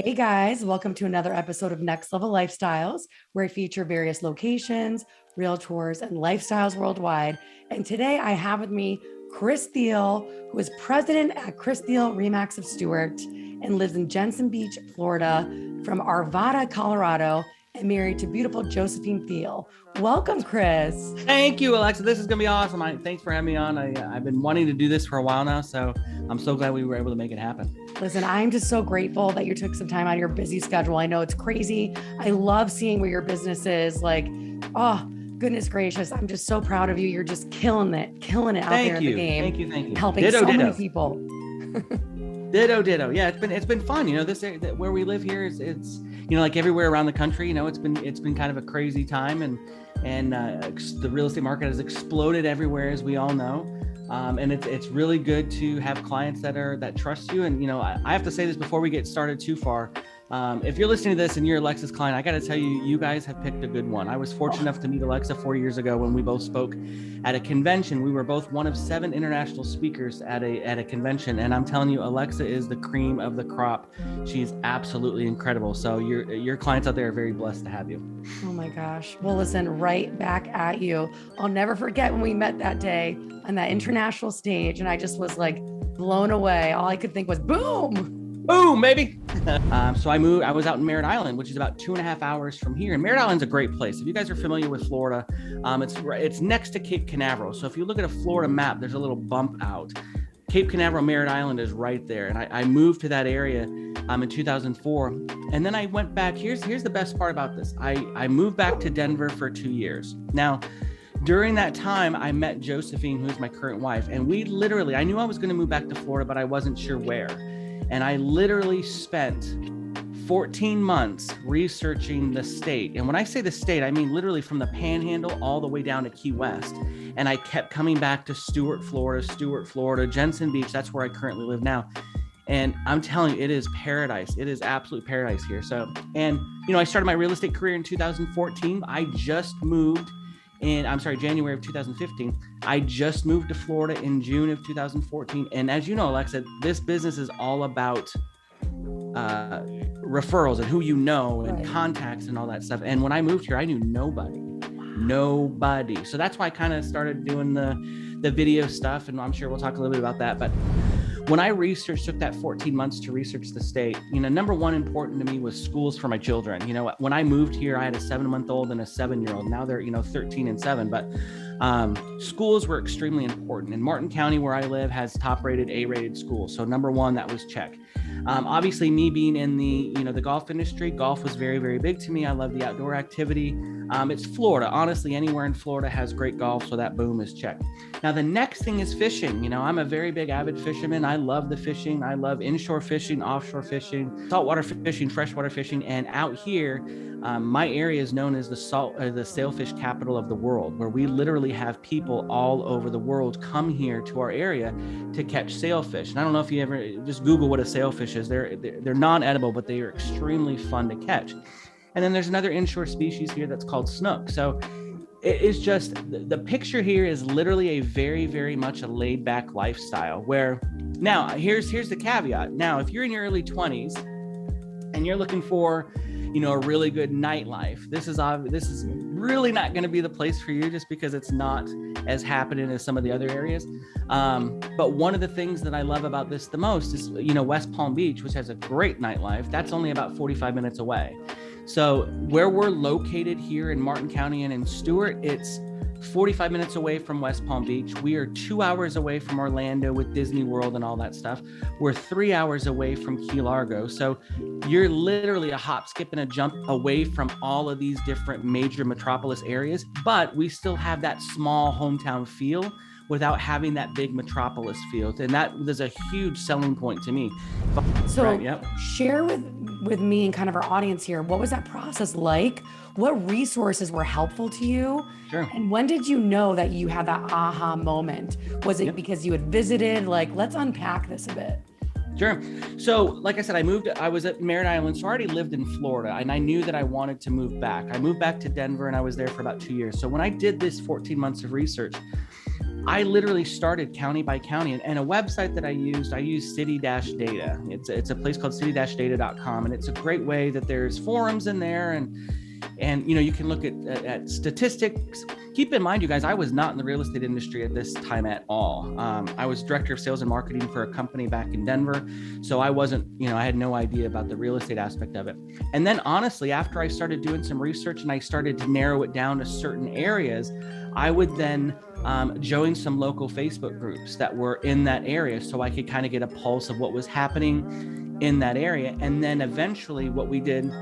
Hey guys, welcome to another episode of Next Level Lifestyles, where I feature various locations, realtors, and lifestyles worldwide. And today I have with me Chris Thiel, who is president at Chris Thiel Remax of Stewart and lives in Jensen Beach, Florida, from Arvada, Colorado, and married to beautiful Josephine Thiel. Welcome, Chris. Thank you, Alexa. This is going to be awesome. Thanks for having me on. I've been wanting to do this for a while now, so I'm so glad we were able to make it happen. Listen, I'm just so grateful that you took some time out of your busy schedule. I know it's crazy. I love seeing where your business is. Oh, goodness gracious. I'm just so proud of you. You're just killing it out there in the game. Thank you. Helping so many people. Ditto. Yeah, it's been fun. This where we live here it's like everywhere around the country. It's been kind of a crazy time, and the real estate market has exploded everywhere, as we all know. And it's really good to have clients that trust you. And I have to say this before we get started too far. If you're listening to this and you're Alexa's client, I got to tell you, you guys have picked a good one. I was fortunate enough to meet Alexa 4 years ago when we both spoke at a convention. We were both one of 7 international speakers at a convention, and I'm telling you, Alexa is the cream of the crop. She's absolutely incredible. So your clients out there are very blessed to have you. Oh my gosh. Well, listen, right back at you. I'll never forget when we met that day on that international stage, and I just was like blown away. All I could think was boom, baby. So I was out in Merritt Island, which is about 2.5 hours from here. And Merritt Island's a great place. If you guys are familiar with Florida, it's next to Cape Canaveral. So if you look at a Florida map, there's a little bump out. Cape Canaveral, Merritt Island is right there. And I moved to that area in 2004. And then I went back. Here's the best part about this. I moved back to Denver for 2 years. Now, during that time, I met Josephine, who's my current wife. And I knew I was going to move back to Florida, but I wasn't sure where. And I literally spent 14 months researching the state. And when I say the state, I mean literally from the Panhandle all the way down to Key West. And I kept coming back to Stewart, Florida, Jensen Beach. That's where I currently live now. And I'm telling you, it is paradise. It is absolute paradise here. So, I started my real estate career in 2014. I just moved January of 2015. I just moved to Florida in June of 2014. And as you know, Alexa, this business is all about referrals and who you know and contacts and all that stuff. And when I moved here, I knew nobody. So that's why I kind of started doing the video stuff. And I'm sure we'll talk a little bit about that. But when I took that 14 months to research the state, number one important to me was schools for my children. When I moved here, I had a 7-month-old and a 7-year-old. Now they're, 13 and 7, but schools were extremely important. And Martin County, where I live, has top-rated A-rated schools. So number one, that was check. Obviously, me being in the golf industry, golf was very, very big to me. I love the outdoor activity. It's Florida. Honestly, anywhere in Florida has great golf, so that boom is checked. Now, the next thing is fishing. I'm a very big avid fisherman. I love the fishing. I love inshore fishing, offshore fishing, saltwater fishing, freshwater fishing. And out here, my area is known as the sailfish capital of the world, where we literally have people all over the world come here to our area to catch sailfish. And I don't know if you ever just Google what a sailfish is. They're non-edible, but they are extremely fun to catch. And then there's another inshore species here that's called snook. So it is just, the picture here is literally a very, very much a laid back lifestyle where now here's the caveat. Now, if you're in your early 20s and you're looking for, a really good nightlife, this is really not going to be the place for you just because it's not as happening as some of the other areas. But one of the things that I love about this the most is, West Palm Beach, which has a great nightlife. That's only about 45 minutes away. So where we're located here in Martin County and in Stewart, it's 45 minutes away from West Palm Beach. We are 2 hours away from Orlando with Disney World and all that stuff. We're 3 hours away from Key Largo. So you're literally a hop, skip, and a jump away from all of these different major metropolis areas, but we still have that small hometown feel without having that big metropolis feel. And that is a huge selling point to me. So share with me and kind of our audience here, what was that process like? What resources were helpful to you? Sure. And when did you know that you had that aha moment? Was it because you had visited? Let's unpack this a bit. Sure. So like I said, I was at Merritt Island, so I already lived in Florida, and I knew that I wanted to move back. I moved back to Denver, and I was there for about 2 years. So when I did this 14 months of research, I literally started county by county, and a website that I use city-data. It's a place called city-data.com, and it's a great way that there's forums in there, and you can look at statistics. Keep in mind, you guys, I was not in the real estate industry at this time at all. I was director of sales and marketing for a company back in Denver. So I wasn't, I had no idea about the real estate aspect of it. And then honestly, after I started doing some research and I started to narrow it down to certain areas, I would then join some local Facebook groups that were in that area so I could kind of get a pulse of what was happening in that area. And then eventually what we did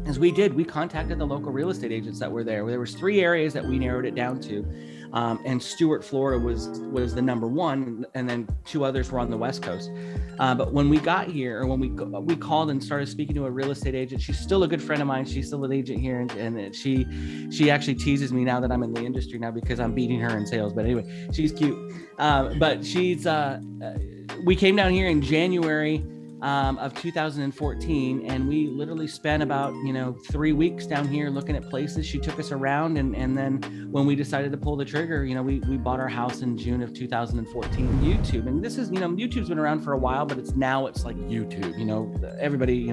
is we contacted the local real estate agents that were there. There was 3 areas that we narrowed it down to. And Stuart, Florida was the number 1. And then 2 others were on the West Coast. But when we got here, or when we called and started speaking to a real estate agent, she's still a good friend of mine. She's still an agent here. And she actually teases me now that I'm in the industry now because I'm beating her in sales. But anyway, she's cute. But we came down here in January of 2014, and we literally spent about 3 weeks down here looking at places. She took us around, and then when we decided to pull the trigger, we bought our house in June of 2014. YouTube, and this is YouTube's been around for a while, but it's like YouTube. Everybody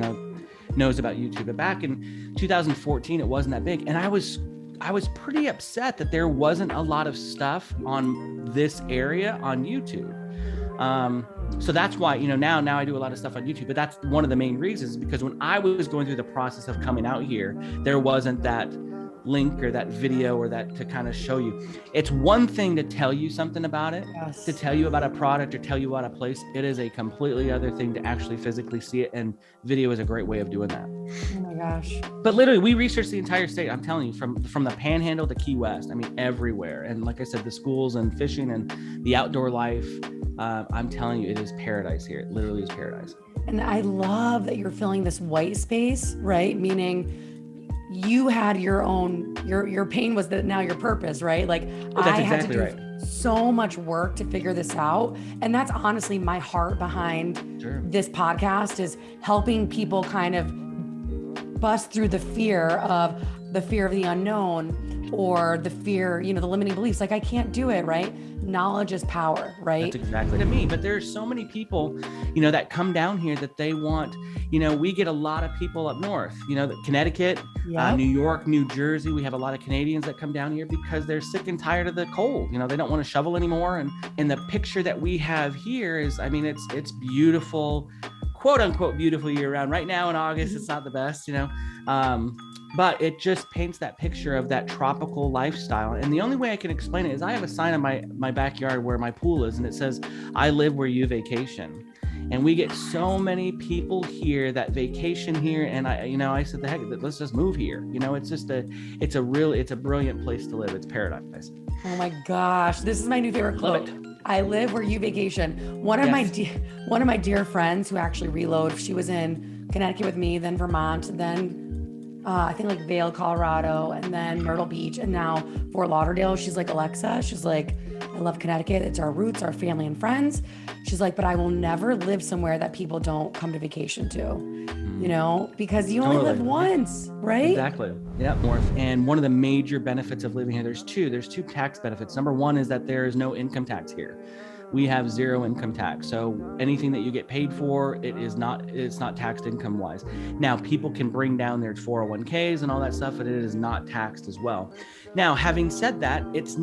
knows about YouTube, but back in 2014 it wasn't that big, and I was pretty upset that there wasn't a lot of stuff on this area on YouTube. So that's why, now I do a lot of stuff on YouTube, but that's one of the main reasons, because when I was going through the process of coming out here, there wasn't that link or that video or that to kind of show you. It's one thing to tell you something about it, Yes. to tell you about a product or tell you about a place. It is a completely other thing to actually physically see it. And video is a great way of doing that. Oh my gosh. But literally, we researched the entire state. I'm telling you, from the Panhandle to Key West, everywhere. And like I said, the schools and fishing and the outdoor life, I'm telling you, it is paradise here. It literally is paradise. And I love that you're filling this white space, right? Meaning you had your own, your pain was that now your purpose, right? Like I had to do so much work to figure this out. And that's honestly my heart behind this podcast, is helping people kind of bust through the fear of the unknown, or the fear, the limiting beliefs. Like I can't do it, right? Knowledge is power, right? That's exactly to me. But there's so many people, that come down here that they want, we get a lot of people up north, Connecticut, New York, New Jersey. We have a lot of Canadians that come down here because they're sick and tired of the cold. They don't want to shovel anymore. And the picture that we have here is, it's beautiful, quote unquote, beautiful year round. Right now in August, it's not the best, but it just paints that picture of that tropical lifestyle. And the only way I can explain it is I have a sign in my backyard where my pool is, and it says, "I live where you vacation." And we get so many people here that vacation here. And I said, the heck, let's just move here. It's a brilliant place to live. It's paradise. Oh my gosh. This is my new favorite quote. I live where you vacation. One of my dear friends who actually reload, she was in Connecticut with me, then Vermont, then I think like Vail, Colorado, and then Myrtle Beach, and now Fort Lauderdale. She's like, Alexa, she's like, I love Connecticut. It's our roots, our family and friends. She's like, but I will never live somewhere that people don't come to vacation to, because you only live once, right? Exactly. Yeah. And one of the major benefits of living here, there's two tax benefits. Number one is that there is no income tax here. We have 0 income tax. So anything that you get paid for, it's not taxed income wise. Now, people can bring down their 401ks and all that stuff, but it is not taxed as well. Now, having said that, it's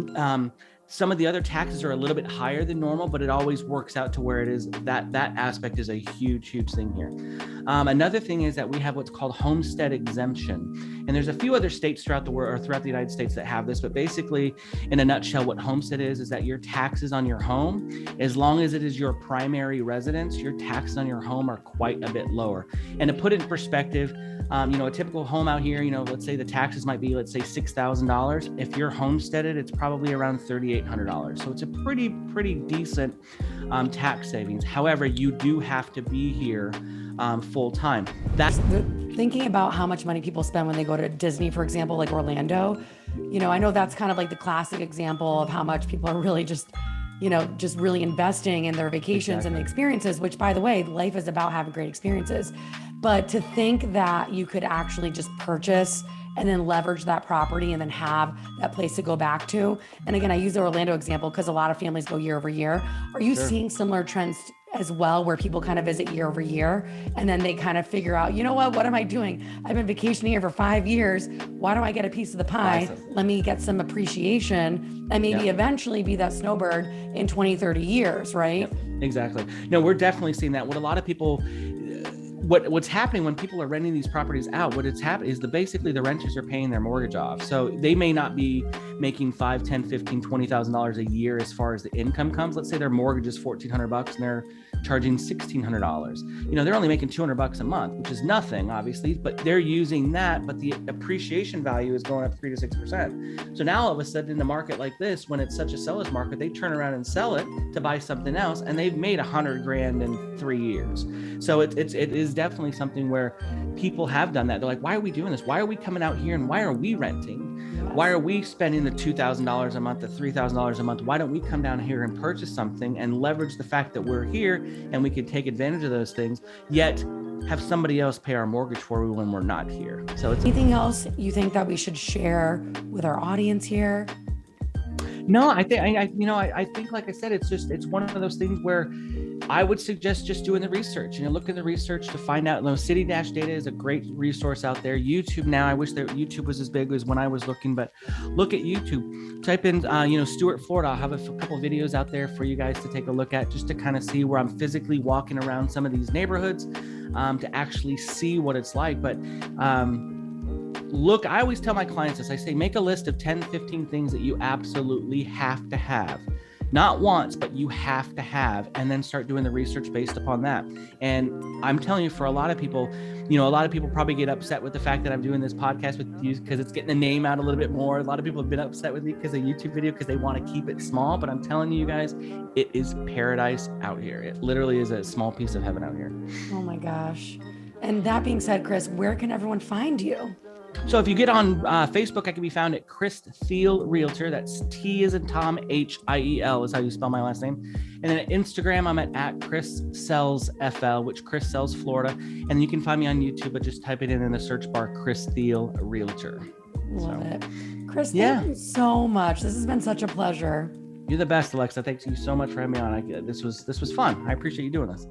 some of the other taxes are a little bit higher than normal, but it always works out to where it is that aspect is a huge thing here. Another thing is that we have what's called homestead exemption. And there's a few other states throughout the world or throughout the United States that have this, but basically in a nutshell, what homestead is that your taxes on your home, as long as it is your primary residence, your taxes on your home are quite a bit lower. And to put it in perspective, a typical home out here, let's say the taxes might be, $6,000. If you're homesteaded, it's probably around $3,800. So it's a pretty decent tax savings. However, you do have to be here full time. That's thinking about how much money people spend when they go to Disney, for example, like Orlando. I know that's kind of like the classic example of how much people are really just really investing in their vacations and the experiences, which, by the way, life is about having great experiences. But to think that you could actually just purchase and then leverage that property and then have that place to go back to. And again, I use the Orlando example because a lot of families go year over year. Are you seeing similar trends as well, where people kind of visit year over year and then they kind of figure out, you know what am I doing? I've been vacationing here for 5 years. Why don't I get a piece of the pie? Let me get some appreciation and maybe eventually be that snowbird in 20, 30 years, right? Yep, exactly. No, we're definitely seeing that. What a lot of people, what's happening when people are renting these properties out, what it's happening is basically the renters are paying their mortgage off. So they may not be making $5, $10, $15, $20,000 a year as far as the income comes. Let's say their mortgage is $1,400 and they're charging $1,600. They're only making $200 a month, which is nothing, obviously, but they're using that. But the appreciation value is going up 3 to 6%. So now all of a sudden in a market like this, when it's such a seller's market, they turn around and sell it to buy something else, and they've made $100,000 in 3 years. So it is definitely something where people have done that. They're like, why are we doing this? Why are we coming out here and why are we renting? Why are we spending the $2,000 a month, the $3,000 a month? Why don't we come down here and purchase something and leverage the fact that we're here and we can take advantage of those things, yet have somebody else pay our mortgage for we when we're not here? So it's anything else you think that we should share with our audience here? No, I think, like I said, it's one of those things where I would suggest just doing the research. Look at the research to find out. City-Data is a great resource out there. YouTube now, I wish that YouTube was as big as when I was looking, but look at YouTube. Type in, Stuart, Florida. I'll have a couple videos out there for you guys to take a look at, just to kind of see where I'm physically walking around some of these neighborhoods, to actually see what it's like. But look, I always tell my clients this. I say, make a list of 10, 15 things that you absolutely have to have. Not once, but you have to have, and then start doing the research based upon that. And I'm telling you, for a lot of people, a lot of people probably get upset with the fact that I'm doing this podcast with you because it's getting the name out a little bit more. A lot of people have been upset with me because of YouTube video because they want to keep it small. But I'm telling you guys, it is paradise out here. It literally is a small piece of heaven out here. Oh my gosh. And that being said, Chris, where can everyone find you? So if you get on Facebook, I can be found at Chris Thiel Realtor. That's T as in Tom, Hiel is how you spell my last name. And then at Instagram, I'm at Chris Sells FL, which Chris Sells Florida. And you can find me on YouTube, but just type it in the search bar, Chris Thiel Realtor. Love it. Chris, thank you so much. This has been such a pleasure. You're the best, Alexa. Thank you so much for having me on. This was fun. I appreciate you doing this.